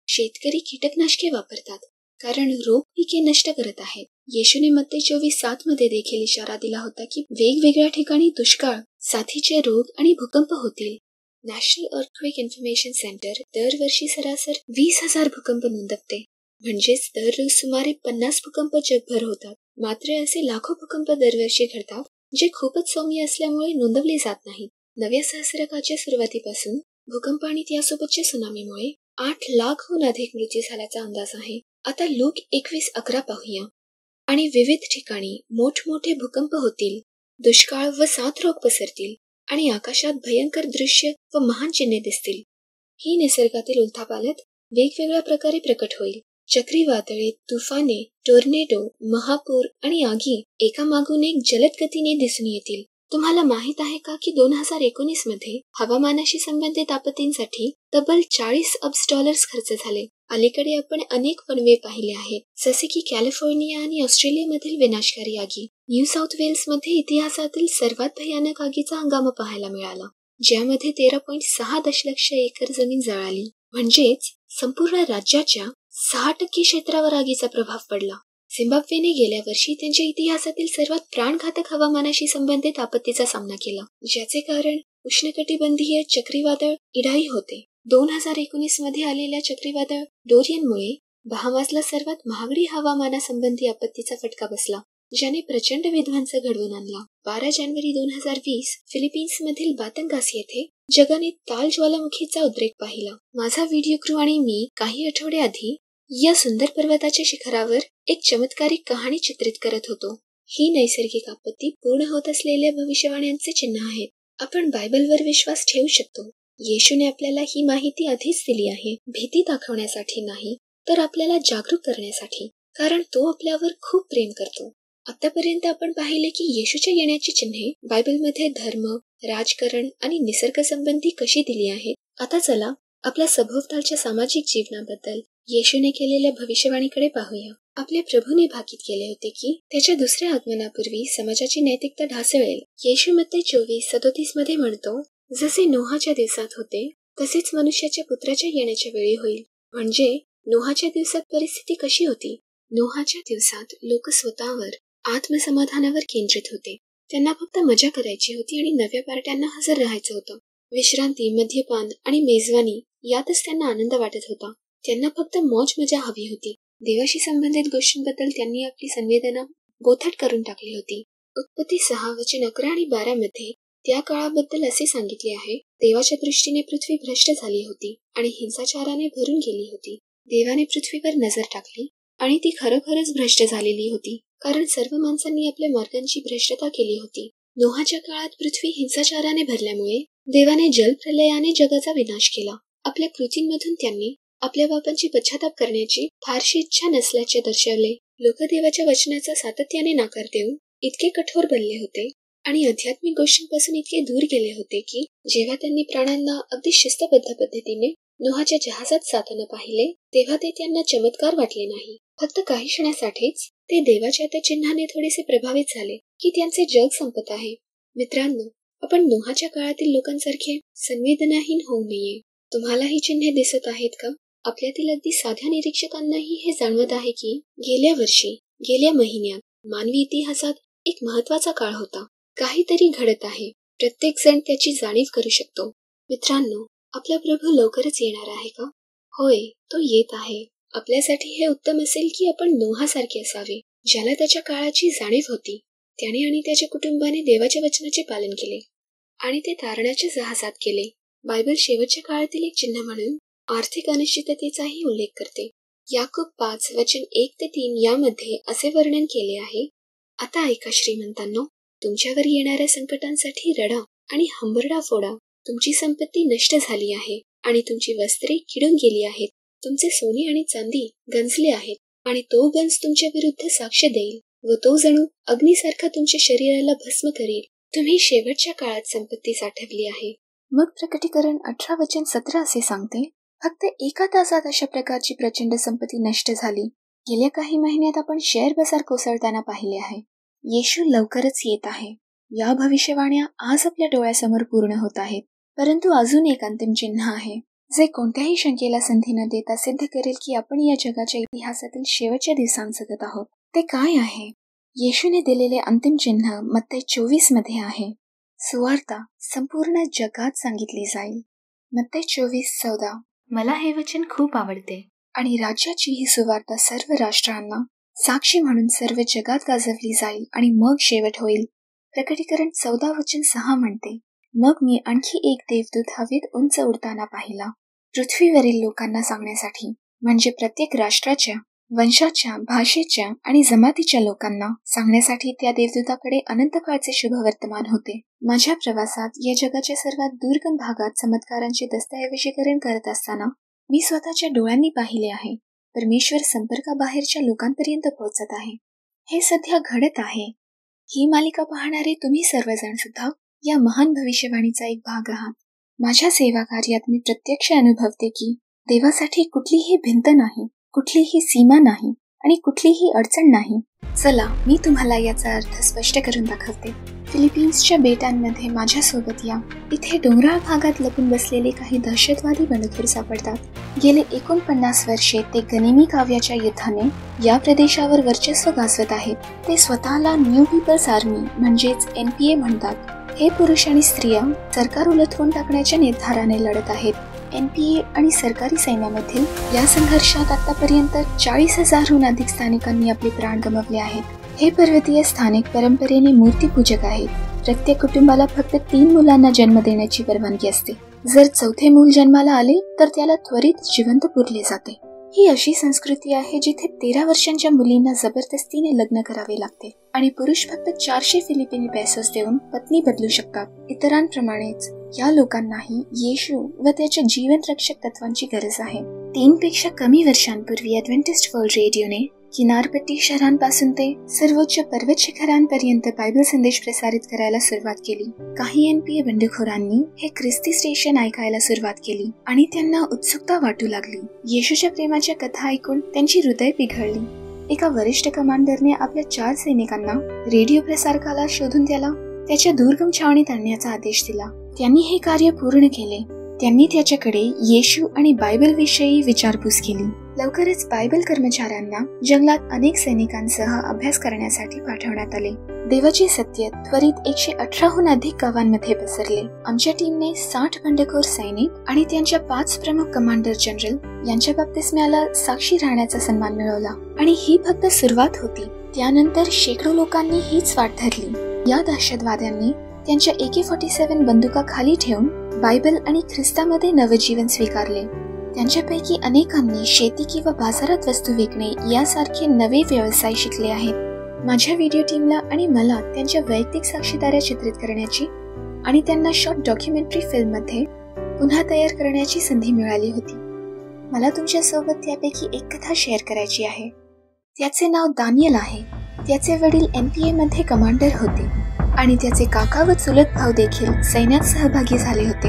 Speaker 1: शेतकरी कीटकनाशके वापरतात कारण रोग पिके नष्ट करत आहेत. येशूने मत्ती 24:7 मध्ये देखील इशारा दिला होता की वेगवेगळ्या ठिकाणी दुष्काळ, साथीचे रोग आणि भूकंप होतील. नॅशनल अर्थक्वेक इन्फॉर्मेशन सेंटर दरवर्षी सरासर 20,000 भूकंप नोंदवते. म्हणजेच दररोज सुमारे 50 भूकंप जगभर होतात. मात्र असे लाखो भूकंप दरवर्षी घडतात जे खूपच सौम्य असल्यामुळे नोंदवले जात नाहीत. नव्या सहस्रकाच्या सुरुवातीपासून भूकंप आणि त्यासोबतच्या सुनामीमुळे 8 लाखहून अधिक मृत्यू झाल्याचा अंदाज आहे. आता लूक 21:11 पाहूया. आणि विविध ठिकाणी मोठमोठे भूकंप होतील, दुष्काळ व साथ रोग पसरतील आणि आकाशात भयंकर दृश्य व महान चिन्हे दिसतील. ही निसर्गातील उलथापालथ वेगवेगळ्या प्रकारे प्रकट होईल. चक्रीवादळे, तुफाने, टोर्नेडो, महापूर आणि आगी एकामागून एक जलद गतीने दिसून येतील. तुम्हाला माहित आहे का की 2019 मध्ये हवामानाशी संबंधित आपत्तींसाठी तब्बल $40 अब्ज खर्च झाले. अलीकडे आपण अनेक वणवे पाहिले आहेत, जसे की कॅलिफोर्निया आणि ऑस्ट्रेलियामधील विनाशकारी आगी. न्यू साऊथ वेल्स मध्ये इतिहासातील सर्वात भयानक आगीचा हंगाम पाहायला मिळाला, ज्यामध्ये 13.6 दशलक्ष एकर जमीन जळाली. म्हणजेच संपूर्ण राज्याच्या 6% क्षेत्रावर आगीचा प्रभाव पडला. झिम्बाब्वेने गेल्या वर्षी त्यांच्या इतिहासातील सर्वात प्राणघातक हवामानाशी संबंधित आपत्तीचा सामना केला, ज्याचे कारण उष्णकटिबंधीय चक्रीवादळ इडाई होते. 2019 मध्ये आलेल्या चक्रीवादळ डोरियनमुळे बहामासला सर्वात महागडी हवामानासंबंधी आपत्तीचा फटका बसला, ज्याने प्रचंड विध्वंस घडवून आणला. 12 जानेवारी 2020 फिलिपिन्समधील बातंगास येथे जगाने ताल ज्वालामुखीचा उद्रेक पाहिला. माझा व्हिडिओ क्रू आणि मी काही आठवडे आधी या सुंदर पर्वताच्या शिखरावर एक चमत्कारिक कहाणी चित्रित करत होतो. ही नैसर्गिक आपत्ती पूर्ण होत असलेल्या भविष्यवाण्यांचे चिन्ह आहेत. आपण बायबलवर विश्वास ठेवू शकतो. येशूने आपल्याला ही माहिती आधीच दिली आहे, भीती दाखवण्यासाठी नाही, तर आपल्याला जागरूक करण्यासाठी, कारण तो आपल्यावर खूप प्रेम करतो. आतापर्यंत आपण पाहिले की येशूच्या येण्याची चिन्हे बायबलमध्ये धर्म, राजकारण आणि निसर्ग संबंधी कशी दिली आहेत. आता चला आपल्या सभोवतालच्या सामाजिक जीवनाबद्दल येशूने केलेल्या भविष्यवाणीकडे पाहूया. आपल्या प्रभूने भाकीत केले होते की त्याच्या दुसऱ्या आगमनापूर्वी समाजाची नैतिकता ढासळेल. येशू मत्ते 24:37 मध्ये म्हणतो, जसे नोहाच्या दिवसात होते तसेच मनुष्याच्या पुत्राच्या येण्याच्या वेळी होईल. म्हणजे नोहाच्या दिवसात परिस्थिती कशी होती? नोहाच्या दिवसात लोक स्वतःवर, आत्मसमाधानावर केंद्रित होते. त्यांना फक्त मजा करायची होती आणि नव्या पार्ट्यांना हजर राहायचं होतं. विश्रांती, मद्यपान आणि मेजवानी यातच त्यांना आनंद वाटत होता. त्यांना फक्त मौज मजा हवी होती. देवाशी संबंधित गोष्टींबद्दल त्यांनी आपली संवेदना बोथट करून टाकली होती. उत्पत्ती 6:11 आणि 12 मध्ये त्या काळाबद्दल असे सांगितले आहे, देवाच्या दृष्टीने पृथ्वी भ्रष्ट झाली होती आणि हिंसाचाराने भरून गेली होती. देवाने पृथ्वीवर नजर टाकली आणि ती खरोखरच भ्रष्ट झालेली होती, कारण सर्व माणसांनी आपल्या मार्गांची भ्रष्टता केली होती. नोहाच्या काळात पृथ्वी हिंसाचाराने भरल्यामुळे देवाने जलप्रलयाने जगाचा विनाश केला. आपल्या कृतींमधून त्यांनी आपल्या पापांची पश्चाताप करण्याची फारशी इच्छा नसल्याचे दर्शवले. लोक देवाच्या वचनाचा सातत्याने नाकार देऊन इतके कठोर बनले होते आणि आध्यात्मिक गोष्टींपासून इतके दूर गेले होते की जेव्हा त्यांनी प्राण्यांना अगदी शिस्तबद्ध पद्धतीने नोहाच्या जहाजात जाताना पाहिले तेव्हा ते त्यांना चमत्कार वाटले नाही. फक्त काही क्षणासाठीच ते देवाच्या त्या चिन्हाने थोडेसे प्रभावित झाले की त्यांचे जग संपत आहे. मित्रांनो, आपण नोहाच्या काळातील लोकांसारखे संवेदनाहीन होऊ नये. तुम्हाला ही चिन्हे दिसत आहेत का? आपल्यातील अगदी साध्या निरीक्षकांनाही हे जाणवत आहे की गेल्या वर्षी, गेल्या महिन्यात मानवी इतिहासात एक महत्वाचा काळ होता. काहीतरी घडत आहे. प्रत्येक जण त्याची जाणीव करू शकतो. मित्रांनो, आपला प्रभू लवकरच येणार आहे का? होय, तो येत आहे. आपल्यासाठी हे उत्तम असेल की आपण नोहासारखे असावे, ज्याला त्याच्या काळाची जाणीव होती. त्याने आणि त्याच्या कुटुंबाने देवाच्या वचनाचे पालन केले आणि ते तारणाच्या जहाजात गेले. बायबल शेवटच्या काळातील एक चिन्ह म्हणून आर्थिक अनिश्चिततेचाही उल्लेख करते. याकूब 5:1-3 यामध्ये असे वर्णन केले आहे, आता ऐका श्रीमंतांनो, तुमच्यावर येणाऱ्या संकटांसाठी रडा आणि हंबरडा फोडा. तुमची संपत्ती नष्ट झाली आहे आणि तुमची वस्त्रे किडून गेली आहेत. तुमचे सोने आणि चांदी गंजले आहेत आणि तो गंज तुमच्या विरुद्ध साक्ष देईल व तो जणू अग्नीसारखा तुमच्या शरीराला भस्म करेल. तुम्ही शेवटच्या काळात संपत्ती साठवली आहे.
Speaker 5: मग प्रकटीकरण 18:17 असे सांगते, फक्त एका तासात अशा प्रकारची प्रचंड संपत्ती नष्ट झाली. गेल्या काही महिन्यात आपण शेअर बाजार कोसळताना पाहिले आहे. येशू लवकरच येत आहे. या भविष्यवाण्या आज आपल्या डोळ्यासमोर पूर्ण होत आहेत. परंतु अजून एक अंतिम चिन्ह आहे, जे कोणत्याही शंकेला संधी न देता सिद्ध करेल की आपण या जगाच्या इतिहासातील शेवटच्या दिवसांत जगत आहोत. ते काय आहे? येशूने दिलेले अंतिम चिन्ह मत्ते 24 मध्ये आहे. सुवार्ता संपूर्ण जगात सांगितली जाईल. मत्ते 24:14.
Speaker 1: मला हे वचन खूप आवडते.
Speaker 5: आणि राज्याची ही सुवार्ता सर्व राष्ट्रांना साक्षी म्हणून सर्व जगात गाजवली जाईल आणि मग शेवट होईल. प्रकटीकरण 14:6 म्हणते, मग मी आणखी एक देवदूत हवेत उंच उडताना पाहिला. पृथ्वीवरील लोकांना सांगण्यासाठी, म्हणजे प्रत्येक राष्ट्राच्या, वंशाच्या, भाषेच्या आणि जमातीच्या लोकांना सांगण्यासाठी त्या देवदूताकडे अनंत काळचे शुभवर्तमान होते. माझ्या प्रवासात या जगाच्या सर्वात दुर्गम भागात चमत्कारांचे दस्तऐवजीकरण करत असताना मी स्वतःच्या डोळ्यांनी पाहिले आहे. परमेश्वर संपर्काबाहेरच्या लोकांपर्यंत पोहोचत आहे. हे सध्या घडत आहे. ही मालिका पाहणारे तुम्ही सर्वजण सुद्धा या महान भविष्यवाणीचा एक भाग आहात. माझ्या सेवा कार्यात मी प्रत्यक्ष अनुभवते की देवासाठी कुठलीही भिंत नाही, कुठलीही सीमा नाही आणि कुठलीही अडचण नाही. चला, मी तुम्हाला याचा अर्थ स्पष्ट करून दाखवते. फिलिपिन्सच्या बेटांमध्ये माझ्यासोबत या. इथे डोंगराळ भागात लपून बसलेले काही दहशतवादी बंडखोर सापडतात. गेले 49 वर्षे ते गनिमी काव्याच्या युद्धाने या प्रदेशावर वर्चस्व गाजवत आहेत. ते स्वतःला न्यू पीपल्स आर्मी म्हणजेच NPA म्हणतात. हे पुरुष आणि स्त्रिया सरकार उलथवून टाकण्याच्या निर्धाराने लढत आहेत. NPA आणि सरकारी सैन्यामधील या संघर्षात आतापर्यंत 40,000हून अधिक स्थानिकांनी आपले प्राण गमावले आहेत. हे पर्वतीय स्थानिक परंपरेने मूर्तीपूजक आहेत. प्रत्येक कुटुंबाला फक्त 3 मुलांना जन्म देण्याची परवानगी असते. जर 4थे मूल जन्माला आले तर त्याला त्वरित जिवंत पुरले जाते. ही अशी संस्कृती आहे जिथे 13 वर्षांच्या मुलींना जबरदस्तीने लग्न करावे लागते आणि पुरुष फक्त 400 फिलिपिनी पेसोस देऊन पत्नी बदलू शकतात. इतरांप्रमाणेच या लोकांनाही येशू व त्याच्या जीवन रक्षक तत्वांची गरज आहे. 3 पेक्षा कमी वर्षांपूर्वी ॲडव्हेंटिस्ट वर्ल्ड रेडिओने किनारपट्टी शहरांपासून ते सर्वोच्च पर्वत शिखरांपर्यंत बायबल संदेश प्रसारित करायला सुरुवात केली. काही NPA बंडखोरांनी हे ख्रिस्ती स्टेशन ऐकायला सुरुवात केली आणि त्यांना उत्सुकता वाटू लागली. येशूच्या प्रेमाच्या कथा ऐकून त्यांची हृदय पिघळली. एका वरिष्ठ कमांडरने आपल्या 4 सैनिकांना रेडिओ प्रसारकाला शोधून त्याच्या दुर्गम छावणीत आणण्याचा आदेश दिला. त्यांनी हे कार्य पूर्ण केले. त्यांनी त्याच्याकडे येशू आणि बायबल विषयी विचारपूस केली. लवकरच बायबल कर्मचाऱ्यांना जंगलात अनेक सैनिकांसह अभ्यास करण्यासाठी पाठवण्यात आले. देवाचे सत्य त्वरित 118हून अधिक गावांमध्ये पसरले. आमच्या टीमने 60 बंडखोर सैनिक आणि त्यांच्या 5 प्रमुख कमांडर जनरल यांच्या बप्तिस्म्याला साक्षी राहण्याचा सन्मान मिळवला. आणि ही फक्त सुरुवात होती. त्यानंतर शेकडो लोकांनी हीच वाट धरली. या दहशतवाद्यांनी त्यांच्या AK-47 बंदुका खाली ठेवून बायबल आणि ख्रिस्तामध्ये नवजीवन स्वीकारले. त्यांच्यापैकी अनेकांनी शेती किंवा बाजारात वस्तू विकणे यासारखे नवे व्यवसाय शिकले आहेत. माझ्या व्हिडिओ टीमला आणि मला त्यांच्या वैयक्तिक साक्षीदाऱ्या चित्रित करण्याची आणि त्यांना शॉर्ट डॉक्युमेंटरी फिल्ममध्ये पुन्हा तयार करण्याची संधी मिळाली होती. मला तुमच्यासोबत त्यापैकी एक कथा शेअर करायची आहे. त्याचे नाव दानियल आहे. त्याचे वडील NPA मध्ये कमांडर होते आणि त्याचे काका व चुलत भाऊ देखील सैन्यात सहभागी झाले होते.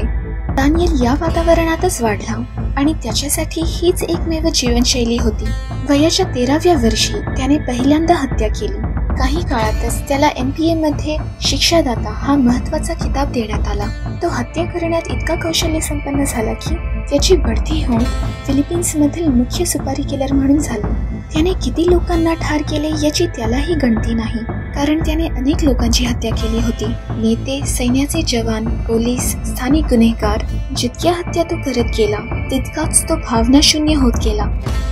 Speaker 5: दानियल या वातावरणातच वाढला आणि त्याच्यासाठी हीच एकमेव जीवनशैली होती. वयाच्या 13व्या वर्षी त्याने पहिल्यांदा हत्या केली. काही काळातच त्याला NPA मध्ये शिक्षादाता हा महत्वाचा किताब देण्यात आला. तो हत्या करण्यात इतका कौशल्य संपन्न झाला की त्याची बढती होऊन फिलिपिन्स मधील मुख्य सुपारी किलर म्हणून झाली. त्याने किती लोकांना ठार केले याची त्यालाही गणती नाही, कारण त्याने अनेक लोकांची हत्या केली होती. नेते, सैन्याचे जवान, पोलीस, स्थानिक गुन्हेगार. जितक्या हत्या तो करत गेला तितकाच तो भावनाशून्य होत गेला.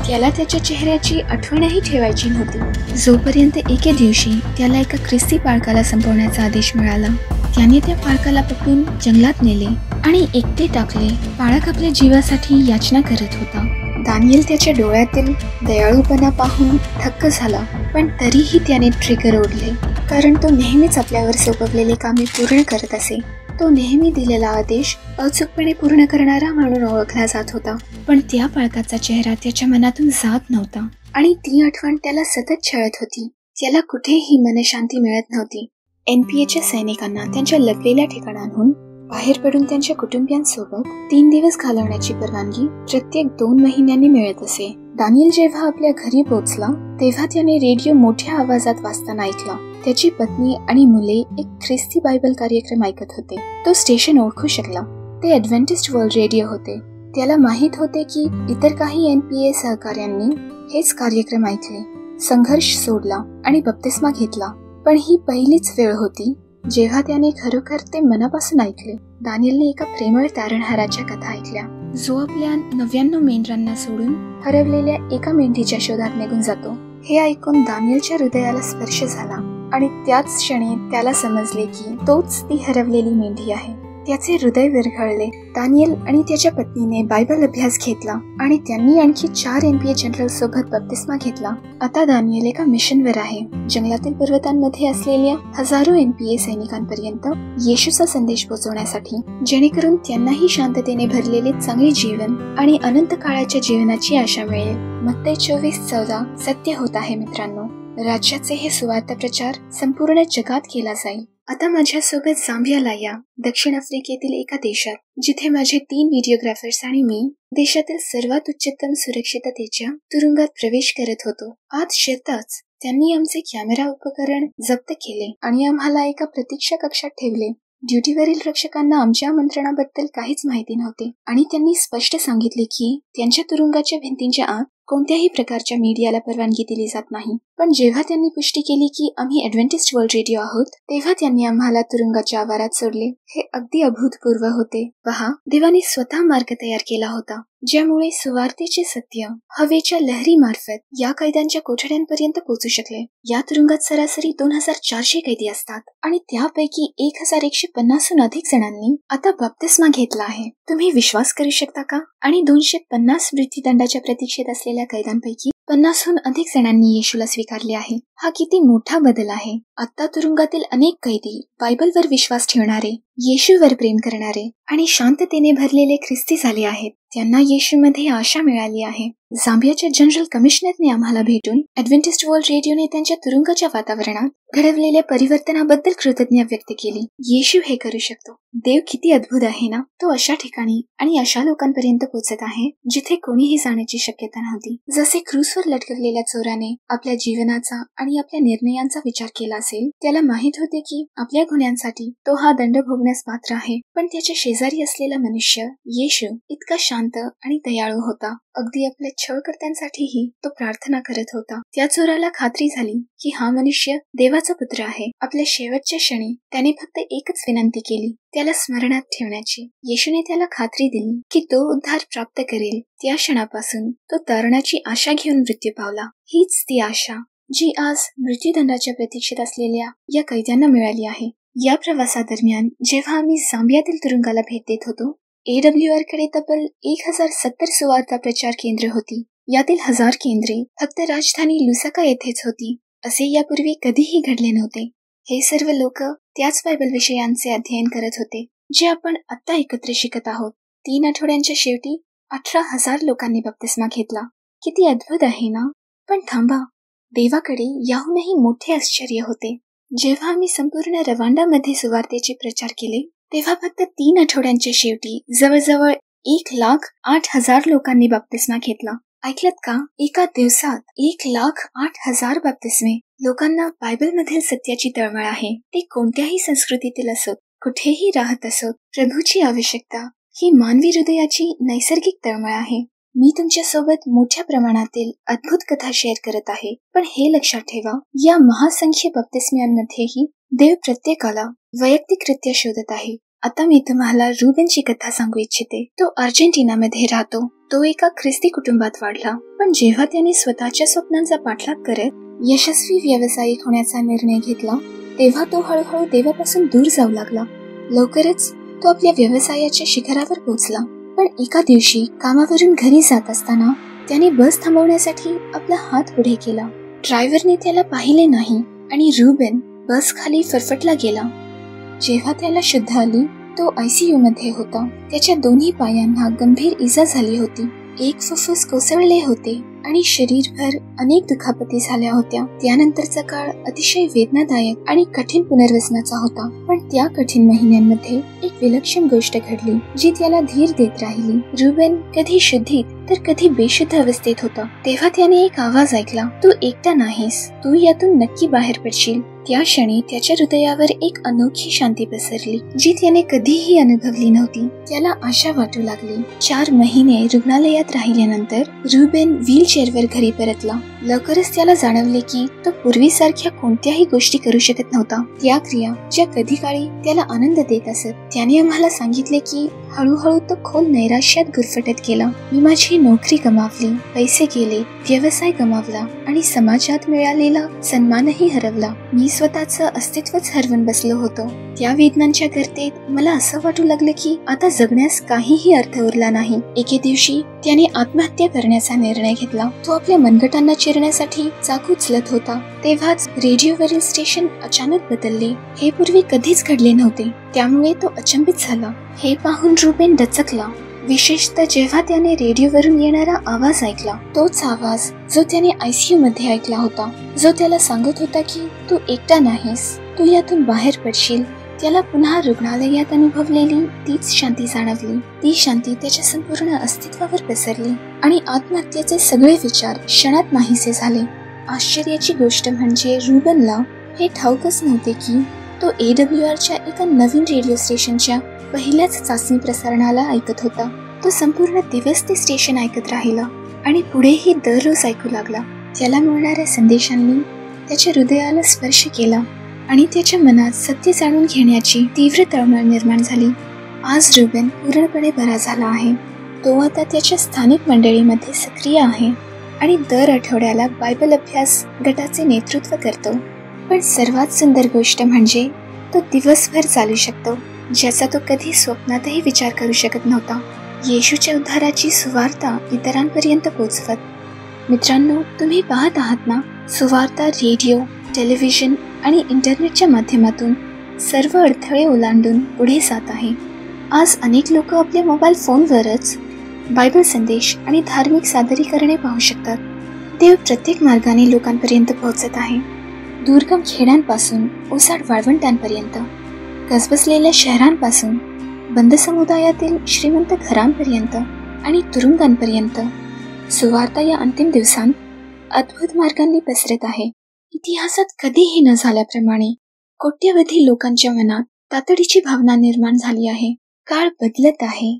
Speaker 5: त्याला त्याच्या चेहऱ्याची आठवणही ठेवायची नव्हती. जोपर्यंत एके दिवशी त्याला एका ख्रिस्ती बाळकाला संपवण्याचा आदेश मिळाला. त्याने त्या बाळकाला पकडून जंगलात नेले आणि एकटे टाकले. बाळक आपल्या जीवासाठी याचना करत होता. दानियल त्याच्या डोळ्यातील दयाळूपणा पाहून थक्क झाला, पण तरीही त्याने ट्रिगर ओढले, कारण तो नेहमीच आपल्यावर सोपवलेले कामे पूर्ण करत असे. तो नेहमी दिलेला आदेश अचूकपणे पूर्ण करणारा म्हणून ओळखला जात होता. पण त्या बाळकाचा चेहरा त्याच्या मनातून जात नव्हता आणि ती आठवण त्याला सतत छळत होती. त्याला कुठेही मनशांती मिळत नव्हती. NPAच्या सैनिकांना त्यांच्या लपलेल्या ठिकाणांहून बाहेर पडून त्यांच्या कुटुंबियांसोबत 3 दिवस घालवण्याची परवानगी प्रत्येक 2 महिन्यांनी मिळत असे. दानियल जेव्हा आपल्या घरी पोहोचला तेव्हा त्याने रेडिओ मोठ्या आवाजात वाजताना ऐकला. त्याची पत्नी आणि मुले एक ख्रिस्ती बायबल कार्यक्रम ऐकत होते. तो स्टेशन ओळखू शकला. ते ॲडव्हेंटिस्ट वर्ल्ड रेडिओ होते. त्याला माहित होते की इतर काही NPA सहकाऱ्यांनी हेच कार्यक्रम ऐकले, संघर्ष सोडला आणि बप्तिस्मा घेतला. पण ही पहिलीच वेळ होती जेव्हा त्याने खरोखर ते मनापासून ऐकले. दानियलने एका प्रेमळ तारणहाराच्या कथा ऐकल्या, जो आपल्या 99 मेंढरांना सोडून हरवलेल्या एका मेंढीच्या शोधात निघून जातो. हे ऐकून दानियलच्या हृदयाला स्पर्श झाला आणि त्याच क्षणी त्याला समजले की तोच ती हरवलेली मेंढी आहे. त्याचे हृदय विरघळले. दानियल आणि त्याच्या पत्नीने बायबल अभ्यास घेतला आणि त्यांनी आणखी 4 NPA जनरल सोबत बप्तिस्मा घेतला. आता दानियल एका मिशनवर आहे, जंगलातील पर्वतांमध्ये असलेल्या हजारो NPA सैनिकांपर्यंत येशूचा संदेश पोहोचवण्यासाठी, जेणेकरून त्यांनाही शांततेने भरलेले चांगले जीवन आणि अनंत काळाच्या जीवनाची आशा मिळेल. मत्ती 24:14 सत्य होत आहे मित्रांनो. राज्याचे हे सुवार्थ प्रचार संपूर्ण जगात केला जाईल. आता माझ्यासोबत झांबियाला या दक्षिण आफ्रिकेतील एका देशात, जिथे माझे 3 व्हिडिओग्राफर्स आणि मी देशातील सर्वात उच्चतम सुरक्षिततेच्या तुरुंगात प्रवेश करत होतो. आज शिरताच त्यांनी आमचे कॅमेरा उपकरण जप्त केले आणि आम्हाला एका प्रतीक्षा कक्षात ठेवले. ड्युटीवरील रक्षकांना आमच्या आमंत्रणाबद्दल काहीच माहिती नव्हते आणि त्यांनी स्पष्ट सांगितले की त्यांच्या तुरुंगाच्या भिंतींच्या आत कोणत्याही प्रकारच्या मीडियाला परवानगी दिली जात नाही. पण जेव्हा त्यांनी पुष्टी केली की आम्ही ॲडव्हेंटिस्ट वर्ल्ड रेडिओ आहोत, तेव्हा त्यांनी आम्हाला तुरुंगाच्या आवारात सोडले. हे अगदी अभूतपूर्व होते. पहा, देवाने स्वतः मार्ग तयार केला होता, ज्यामुळे सुवार्तेचे सत्य हवेच्या लहरी मार्फत या कैद्यांच्या कोठड्यांपर्यंत पोहोचू शकले. या तुरुंगात सरासरी 2400 कैदी असतात आणि त्यापैकी 1150हून अधिक जणांनी आता बप्तिस्मा घेतला आहे. तुम्ही विश्वास करू शकता का? आणि 250 मृत्यूदंडाच्या प्रतीक्षेत असलेल्या कैद्यांपैकी 50हून अधिक जणांनी येशूला स्वीकारले आहे. हा किती मोठा बदल आहे. आता तुरुंगातील अनेक कैदी बायबलवर विश्वास ठेवणारे येशूवर प्रेम करणारे आणि शांततेने भरलेले ख्रिस्ती झाले आहेत. त्यांना येशूमध्ये आशा मिळाली आहे. झांबियाच्या जनरल कमिशनरने आम्हाला भेटून ॲडव्हेंटिस्ट वर्ल्ड रेडिओने त्यांच्या तुरुंगाच्या वातावरणात घडवलेल्या परिवर्तनाबद्दल कृतज्ञता व्यक्त केली. येशू हे करू शकतो. देव किती अद्भुत आहे ना. तो अशा ठिकाणी आणि अशा लोकांपर्यंत पोहोचत आहे जिथे कोणीही जाण्याची शक्यता नव्हती. जसे क्रूसवर लटकवलेल्या चोराने आपल्या जीवनाचा आणि आपल्या निर्णयांचा विचार केला असेल, त्याला माहित होते की आपल्या गुन्ह्यांसाठी तो हा दंड भोगण्यास पात्र आहे, पण त्याच्या शेजारी असलेला मनुष्य येशू इतका शांत आणि दयाळू होता. अगदी आपल्या छळकर्त्यांसाठीही तो प्रार्थना करत होता. त्या चोराला खात्री झाली की हा मनुष्य देवाचा पुत्र आहे. आपल्या शेवटच्या क्षणी त्याने फक्त एकच विनंती केली, त्याला स्मरणात ठेवण्याची. येशूने त्याला खात्री दिली की तो उद्धार प्राप्त करेल. त्या क्षणापासून तो तारणाची आशा घेऊन मृत्यू पावला. हीच ती आशा जी आज मृत्यूदंडाच्या प्रतीक्षेत असलेल्या या कैद्यांना मिळाली आहे. या प्रवासादरम्यान जेव्हा आम्ही झांबियातील तुरुंगाला भेट देत होतो, AWR कडे तब्बल 1070 सुवार्ता प्रचार केंद्र होती. यातील 1000 केंद्रे फक्त राजधानी लुसाका येथेच होती. असे यापूर्वी कधीही घडले नव्हते. हे सर्व लोक त्याच बायबल विषयांचे अध्ययन करत होते जे आपण आता एकत्र शिकत आहोत. 3 आठवड्यांच्या शेवटी 18,000 लोकांनी बप्तिस्मा घेतला. किती अद्भुत आहे ना. पण थांबा, देवाकडे याहूनही मोठे आश्चर्य होते. जेव्हा आम्ही संपूर्ण रवांडामध्ये सुवार्तेचे प्रचार केले, तेव्हा फक्त 3 आठवड्यांच्या शेवटी जवळजवळ 1,08,000 लोकांनी बप्तिस्मा घेतला. ऐकलत का? एका दिवसात 1,08,000 बप्तिस्मे. लोकांना बायबलमधील सत्याची तळमळ आहे. ते कोणत्याही संस्कृतीतील असोत, कुठेही राहत असोत, प्रभूची आवश्यकता ही मानवी हृदयाची नैसर्गिक तळमळ आहे. मी तुमच्या सोबत मोठ्या प्रमाणातील अद्भुत कथा शेअर करत आहे, पण हे लक्षात ठेवा, या महासंख्य बप्तिस्म्यांमध्येही देव प्रत्येकाला वैयक्तिकरित्या शोधत आहे. आता मी तुम्हाला रुबेनची कथा सांगू इच्छिते. तो अर्जेंटिनामध्ये राहतो. तो एका ख्रिस्ती कुटुंबात वाढला, पण जेव्हा त्याने स्वतःच्या स्वप्नांचा पाठलाग करत यशस्वी व्यावसायिक होण्याचा निर्णय घेतला, तेव्हा तो हळूहळू देवापासून दूर जाऊ लागला. लवकरच तो आपल्या व्यवसायाच्या शिखरावर पोहोचला. पण एका दिवशी कामावरून घरी जात असताना त्याने बस थांबवण्यासाठी आपला हात पुढे केला. ड्रायव्हरने त्याला पाहिले नाही आणि रुबेन बस खाली फरफटला गेला. जेव्हा त्याला शुद्ध आली, तो ICU मध्ये होता. त्याच्या दोन्ही पायांना गंभीर इजा झाली होती. एक फुफ्फुस कोसळले होते आणि शरीरभर अनेक दुखापती झाल्या होत्या. त्यानंतरचा काळ अतिशय वेदनादायक आणि कठीण पुनर्वसनाचा होता. पण त्या कठीण महिन्यांमध्ये एक विलक्षण गोष्ट घडली जी त्याला धीर देत राहिली. रुबेन कधी शुद्धीत तर कधी बेशुद्ध अवस्थेत होता. तेव्हा त्याने एक आवाज ऐकला, तू एकटा नाहीस, तू यातून नक्की बाहेर पडशील. त्या क्षणी त्याच्या हृदयावर एक अनोखी शांती पसरली जी त्याने कधीही अनुभवली नव्हती. त्याला आशा वाटू लागली. 4 महिने रुग्णालयात राहिल्यानंतर रुबेन व्हीलचेअरवर घरी परतला. लवकरच त्याला जाणवले की तो पूर्वीसारख्या कोणत्याही गोष्टी करू शकत नव्हता. त्या क्रिया ज्या कधी काळी त्याला आनंद देत असत. त्याने आम्हाला सांगितले की हळूहळू तो खोल नैराश्यात गुरफटत गेला. मी माझी नोकरी गमावली, पैसे गेले, व्यवसाय गमावला आणि समाजात मिळालेला सन्मानही हरवला. मी स्वतःचं अस्तित्वच हरवून बसलो होतो. त्या वेदनांच्या गर्तेत मला असं वाटू लागलं की आता जगण्यास काहीही अर्थ उरला नाही. एके दिवशी त्याने आत्महत्या करण्याचा निर्णय घेतला. तो आपल्या मनगटांना चिरण्यासाठी चाकू उचलत होता. तेव्हाच रेडिओवरील स्टेशन अचानक बदलले. हे पूर्वी कधीच घडले नव्हते. त्यामुळे तो अचंबित झाला. हे पाहून रुबेन दचकला, विशेषतः जेव्हा त्याने रेडिओवरून येणारा आवाज ऐकला. तोच आवाज जो त्याने ICU मध्ये ऐकला होता, जो त्याला सांगत होता की तू एकटा नाहीस, तू यातून बाहेर पडशील. त्याला पुन्हा रुग्णालयात अनुभवलेली तीच शांती जाणवली. ती शांती त्याच्या संपूर्ण अस्तित्वावर पसरली आणि आत्महत्येचे सगळे विचार क्षणात नाहीसे झाले. आश्चर्याची गोष्ट म्हणजे रुबेनला हे ठाऊकच नव्हते की तो AWRच्या एका नवीन रेडिओ स्टेशनच्या पहिल्याच चाचणी प्रसारणाला ऐकत होता. तो संपूर्ण दिवस ते स्टेशन ऐकत राहिला आणि पुढेही दररोज ऐकू लागला. त्याला मिळणाऱ्या संदेशांनी त्याच्या हृदयाला स्पर्श केला आणि त्याच्या मनात सत्य जाणून घेण्याची तीव्र तळमळ निर्माण झाली. आज रुबेन पूर्णपणे बरा झाला आहे. तो आता त्याच्या स्थानिक मंडळीमध्ये सक्रिय आहे आणि दर आठवड्याला बायबल अभ्यास गटाचे नेतृत्व करतो. पण सर्वात सुंदर गोष्ट म्हणजे तो दिवसभर चालू शकतो, ज्याचा तो कधी स्वप्नातही विचार करू शकत नव्हता. येशूच्या उद्धाराची सुवार्ता इतरांपर्यंत पोहोचवत. मित्रांनो, तुम्ही पाहत आहात ना, सुवार्ता रेडिओ, टेलिव्हिजन आणि इंटरनेटच्या माध्यमातून सर्व अडथळे ओलांडून पुढे जात आहे. आज अनेक लोक आपल्या मोबाईल फोनवरच बायबल संदेश आणि धार्मिक सादरीकरणे पाहू शकतात. देव प्रत्येक मार्गाने लोकांपर्यंत पोहोचत आहे. दुर्गम खेड्यांपासून ओसाड वाळवंटांपर्यंत, गजबजलेल्या शहरांपासून बंद समुदायातील श्रीमंत घरांपर्यंत आणि तुरुंगांपर्यंत सुवार्ता या अंतिम दिवसांत अद्भुत मार्गांनी पसरत आहे. इतिहासात कधीही न झाल्याप्रमाणे कोट्यवधी लोकांच्या मनात तातडीची भावना निर्माण झाली आहे. काळ बदलत आहे.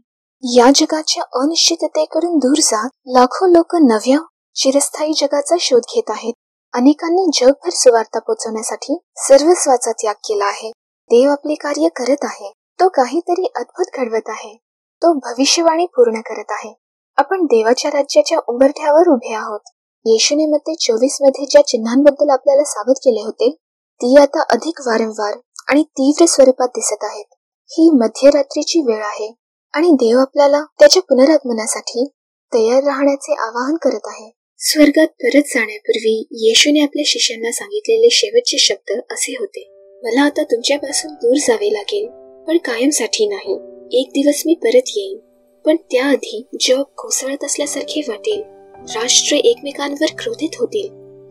Speaker 5: या जगाच्या अनिश्चिततेकडून दूर जात लाखो लोक नव्या चिरस्थायी जगाचा शोध घेत आहेत. अनेकांनी जगभर सुवार्ता पोहोचवण्यासाठी सर्वस्वाचा त्याग केला आहे. देव आपले कार्य करत आहे. तो काहीतरी अद्भुत घडवत आहे. तो भविष्यवाणी पूर्ण करत आहे. आपण देवाच्या राज्याच्या उंबरठ्यावर उभे आहोत. येशूने मत्ते 24 मध्ये ज्या चिन्हांबद्दल आपल्याला सावध केले होते ती आता अधिक वारंवार आणि तीव्र स्वरूपात दिसत आहेत. ही मध्यरात्रीची वेळ आहे आणि देव आपल्याला त्याच्या पुनरागमनासाठी तयार राहण्याचे आवाहन करत आहे. स्वर्गात परत जाण्यापूर्वी येशूने आपल्या शिष्यांना सांगितलेले शेवटचे शब्द असे होते, मला आता तुमच्यापासून दूर जावे लागेल, पण कायमसाठी नाही. एक दिवस मी परत येईन, पण त्याआधी जग कोसळत असल्यासारखे वाटेल. राष्ट्रे एकमेकांवर क्रोधित होतील,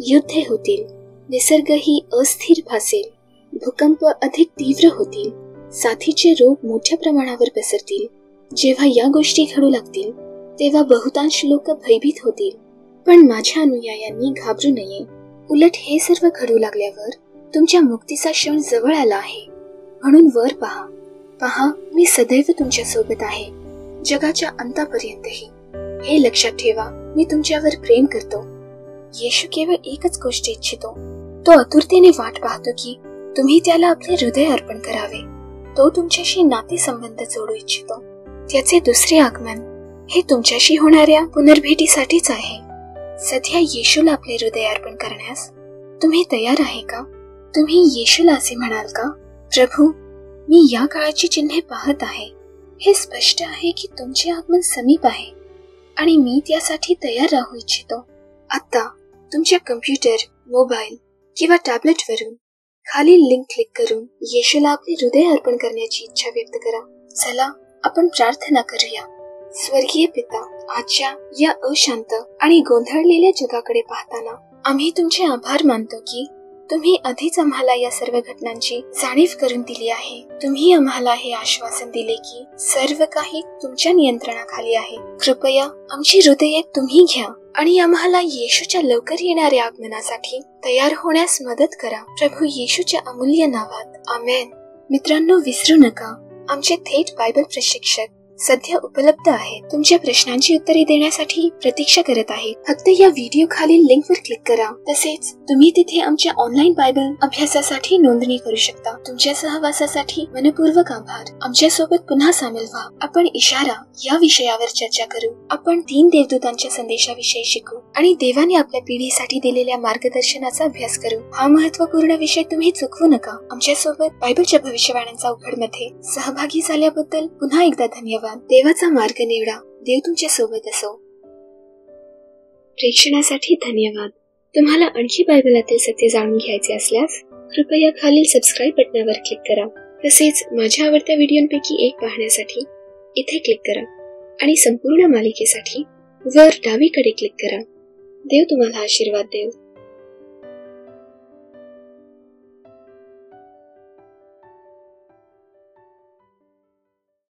Speaker 5: युद्धे होतील, निसर्गही अस्थिर भासेल, भूकंप अधिक तीव्र होतील, साथीचे रोग मोठ्या प्रमाणावर पसरतील. जेव्हा या गोष्टी घडू लागतील तेव्हा बहुतांश लोक भयभीत होतील. पण माझ्या अनुयायांनी घाबरू नये. उलट हे सर्व घडू लागल्यावर तुमच्या मुक्तीचा क्षण जवळ आला आहे. म्हणून वर पहा, पहा, मी सदैव तुमच्या सोबत आहे, जगाच्या अंतापर्यंतही. हे लक्षात ठेवा, मी तुमच्यावर प्रेम करतो. येशू केवळ एकच गोष्ट इच्छितो. तो आतुरतेने वाट पाहतो की तुम्ही त्याला आपले हृदय अर्पण करावे. तो तुमच्याशी नातेसंबंध जोडू इच्छितो. त्याचे दुसरे आगमन हे तुमच्याशी होणाऱ्या पुनर्भेटीसाठीच आहे. सध्या येशूला आपले हृदय अर्पण करण्यास तुम्ही तयार आहे का? तुम्ही येशूला असे म्हणाल का, प्रभू, मी या काळाची चिन्हे पाहत आहे. हे स्पष्ट आहे की तुमचे आगमन समीप आहे आणि मी त्यासाठी तयार राहू इच्छितो. आता तुमच्या कम्प्युटर, मोबाईल किंवा टॅबलेटवरून खालील लिंक क्लिक करून येशूला आपले हृदय अर्पण करण्याची इच्छा व्यक्त करा. चला आपण प्रार्थना करूया. स्वर्गीय पिता, आजच्या या अशांत आणि गोंधळलेल्या जगाकडे पाहताना आम्ही तुमचे आभार मानतो की तुम्ही आधीच आम्हाला या सर्व घटनांची जाणीव करून दिली आहे. तुम्ही आम्हाला हे आश्वासन दिले की सर्व काही तुमच्या नियंत्रणाखाली आहे. कृपया आमची हृदये तुम्ही घ्या आणि आम्हाला येशूच्या लवकर येणाऱ्या आगमनासाठी तयार होण्यास मदत करा. प्रभू येशूच्या अमूल्य नावात, आमेन. मित्रांनो, विसरू नका, आमचे थेट बायबल प्रशिक्षक सध्या उपलब्ध आहेत. तुमच्या प्रश्नांची उत्तरे देण्यासाठी प्रतीक्षा करत आहेत. फक्त या व्हिडिओ खालील लिंकवर क्लिक करा. तसेच तुम्ही तिथे आमच्या ऑनलाईन बायबल अभ्यासासाठी नोंदणी करू शकता. तुमच्या सहवासासाठी मनपूर्वक आभार. आमच्या सोबत पुन्हा सामील व्हा. आपण इशारा या विषयावर चर्चा करू. आपण 3 देवदूतांच्या संदेशाविषयी शिकू आणि देवाने आपल्या पिढीसाठी दिलेल्या मार्गदर्शनाचा अभ्यास करू. हा महत्त्वपूर्ण विषय तुम्ही चुकवू नका. आमच्या सोबत बायबलच्या भविष्यवाण्यांचा उघड मध्ये सहभागी झाल्याबद्दल पुन्हा एकदा धन्यवाद. देवाचा मार्ग निवडा. देव तुमच्या सोबत असो. प्रेक्षणासाठी धन्यवाद. तुम्हाला आणखी बायबलातील सत्य जाणून घ्यायचे असल्यास कृपया खालील सबस्क्राईब बटनावर क्लिक करा. तसेच माझ्या आवडत्या व्हिडिओंपैकी एक पाहण्यासाठी इथे क्लिक करा आणि संपूर्ण मालिकेसाठी वर डावीकडे क्लिक करा. देव तुम्हाला आशीर्वाद देव.